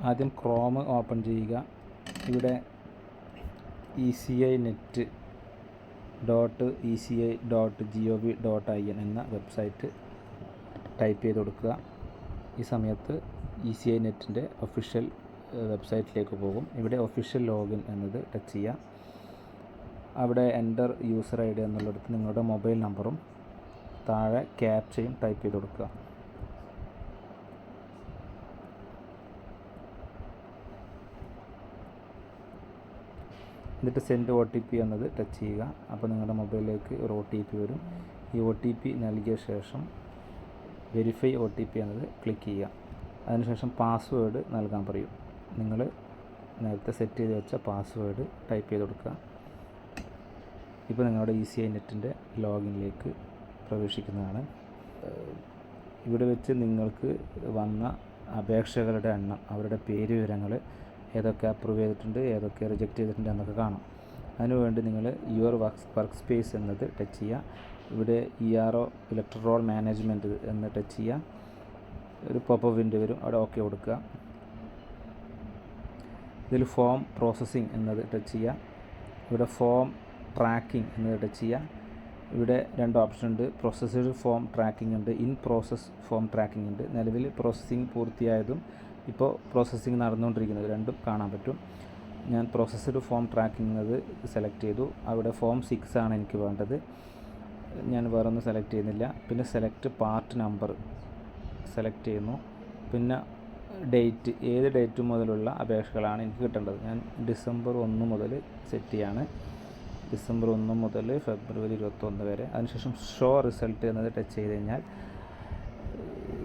ആദ്യം Chrome open ചെയ്യുക. ഇവിടെ eci.net.gov.in എന്ന വെബ്സൈറ്റ് ടൈപ്പ് ചെയ്ത് കൊടുക്കുക. ഈ സമയത്ത് ECI നെറ്റിൻ്റെ ഒഫീഷ്യൽ വെബ്സൈറ്റിലേക്ക് പോകും. ഇവിടെ ഒഫീഷ്യൽ ലോഗിൻ എന്നത് ടച്ച് ചെയ്യുക. അവിടെ എൻ്റർ യൂസർ ID എന്നുള്ളിടത്ത് നിങ്ങളുടെ മൊബൈൽ നമ്പറും താഴെ ക്യാപ്ചയും ടൈപ്പ് ചെയ്ത് കൊടുക്കുക. എന്നിട്ട് സെൻഡ് OTP എന്നത് ടച്ച് ചെയ്യുക. അപ്പോൾ നിങ്ങളുടെ മൊബൈലിലേക്ക് ഒരു OTP വരും. ഈ OTP നൽകിയ ശേഷം വെരിഫൈ OTP എന്നത് ക്ലിക്ക് ചെയ്യുക. അതിനുശേഷം പാസ്വേഡ് നൽകാൻ പറയും. നിങ്ങൾ നേരത്തെ സെറ്റ് ചെയ്ത് വെച്ച പാസ്വേഡ് ടൈപ്പ് ചെയ്ത് കൊടുക്കുക. ഇപ്പോൾ നിങ്ങളുടെ ECI നെറ്റിൻ്റെ ലോഗിനിലേക്ക് പ്രവേശിക്കുന്നതാണ്. ഇവിടെ വെച്ച് നിങ്ങൾക്ക് വന്ന അപേക്ഷകളുടെ എണ്ണം, അവരുടെ പേര് വിവരങ്ങൾ, ഏതൊക്കെ അപ്രൂവ് ചെയ്തിട്ടുണ്ട്, ഏതൊക്കെ റിജക്റ്റ് ചെയ്തിട്ടുണ്ട് എന്നൊക്കെ കാണാം. അതിനുവേണ്ടി നിങ്ങൾ യുവർ വർക്ക് സ്പേസ് എന്നത് ടച്ച് ചെയ്യുക. ഇവിടെ ERO ഇലക്ട്രൽ റോൾ മാനേജ്മെൻറ്റ് എന്ന് ടച്ച് ചെയ്യുക. ഒരു പോപ്പപ്പ് വിൻഡോ വരും, അവിടെ ഓക്കെ കൊടുക്കുക. ഇതിൽ ഫോം പ്രോസസ്സിംഗ് എന്നത് ടച്ച് ചെയ്യുക. ഇവിടെ ഫോം ട്രാക്കിംഗ് എന്നത് ടച്ച് ചെയ്യുക. ഇവിടെ 2 ഓപ്ഷൻ ഉണ്ട്. പ്രോസസ്ഡ് ഫോം ട്രാക്കിംഗ് ഉണ്ട്, ഇൻ പ്രോസസ് ഫോം ട്രാക്കിംഗ് ഉണ്ട്. നിലവിൽ പ്രോസസ്സിംഗ് പൂർത്തിയായതും ഇപ്പോൾ പ്രോസസ്സിംഗ് നടന്നുകൊണ്ടിരിക്കുന്നത് രണ്ടും കാണാൻ പറ്റും. ഞാൻ പ്രോസസ്ഡ് ഫോം ട്രാക്കിംഗ് എന്നത് സെലക്ട് ചെയ്തു. അവിടെ ഫോം 6 ആണ് എനിക്ക് വേണ്ടത്. ഞാൻ വേറൊന്നും സെലക്ട് ചെയ്യുന്നില്ല. പിന്നെ സെലക്ട് പാർട്ട് നമ്പർ സെലക്ട് ചെയ്യുന്നു. പിന്നെ ഡേറ്റ്, ഏത് ഡേറ്റ് മുതലുള്ള അപേക്ഷകളാണ് എനിക്ക് കിട്ടേണ്ടത്. ഞാൻ ഡിസംബർ 1 മുതൽ സെറ്റ് ചെയ്യാണ്. ഡിസംബർ 1 മുതൽ ഫെബ്രുവരി 21 വരെ. അതിനുശേഷം ഷോ റിസൾട്ട് എന്നത് ടച്ച് ചെയ്ത് കഴിഞ്ഞാൽ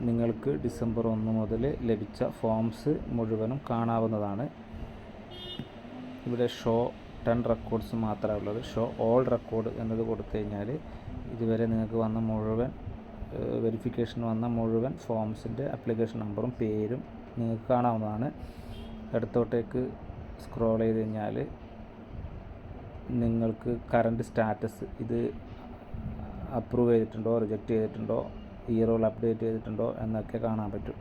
നിങ്ങൾക്ക് ഡിസംബർ 1 മുതൽ ലഭിച്ച ഫോംസ് മുഴുവനും കാണാവുന്നതാണ്. ഇവിടെ ഷോ 10 റെക്കോർഡ്സ് മാത്രമേ ഉള്ളത്. ഷോ ഓൾ റെക്കോർഡ് എന്നത് കൊടുത്തു കഴിഞ്ഞാൽ ഇതുവരെ നിങ്ങൾക്ക് വന്ന മുഴുവൻ വെരിഫിക്കേഷൻ വന്ന മുഴുവൻ ഫോംസിൻ്റെ ആപ്ലിക്കേഷൻ നമ്പറും പേരും നിങ്ങൾക്ക് കാണാവുന്നതാണ്. ഇടത്തോട്ടേക്ക് സ്ക്രോൾ ചെയ്ത് കഴിഞ്ഞാൽ നിങ്ങൾക്ക് കറണ്ട് സ്റ്റാറ്റസ്, ഇത് അപ്രൂവ് ചെയ്തിട്ടുണ്ടോ, റിജക്റ്റ് ചെയ്തിട്ടുണ്ടോ, ഈ റോൾ അപ്ഡേറ്റ് ചെയ്തിട്ടുണ്ടോ എന്നൊക്കെ കാണാൻ പറ്റും.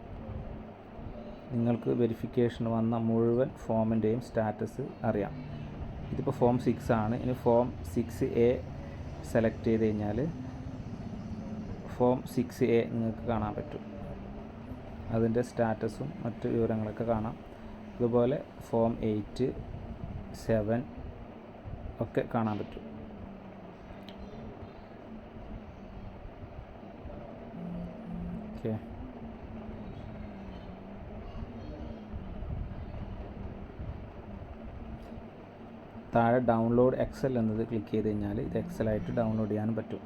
നിങ്ങൾക്ക് വെരിഫിക്കേഷൻ വന്ന മുഴുവൻ ഫോമിൻ്റെയും സ്റ്റാറ്റസ് അറിയാം. ഇതിപ്പോൾ ഫോം 6 ആണ്. ഇനി ഫോം 6A സെലക്ട് ചെയ്ത് കഴിഞ്ഞാൽ ഫോം 6A നിങ്ങൾക്ക് കാണാൻ പറ്റും. അതിൻ്റെ സ്റ്റാറ്റസും മറ്റ് വിവരങ്ങളൊക്കെ കാണാം. അതുപോലെ ഫോം 8, 7 ഒക്കെ കാണാൻ പറ്റും. ഓക്കെ, താഴെ ഡൗൺലോഡ് എക്സൽ എന്നത് ക്ലിക്ക് ചെയ്ത് കഴിഞ്ഞാൽ ഇത് എക്സലായിട്ട് ഡൗൺലോഡ് ചെയ്യാനും പറ്റും.